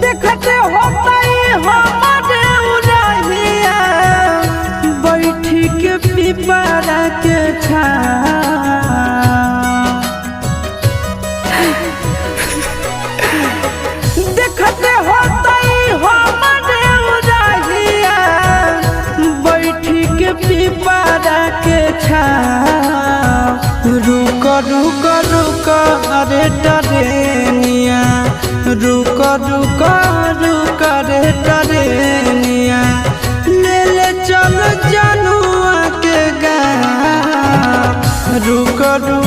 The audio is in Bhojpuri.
देखते होता हमारे उड़ाहिया बैठी के पिपरा के देखते होता हमारे उड़ाहिया बैठी के पिपरा के रुक रुक रुक अरे टरेनिया रुक रुक रुक रे टरेनिया ले ले चल जनुआ के गाँव रुक रुक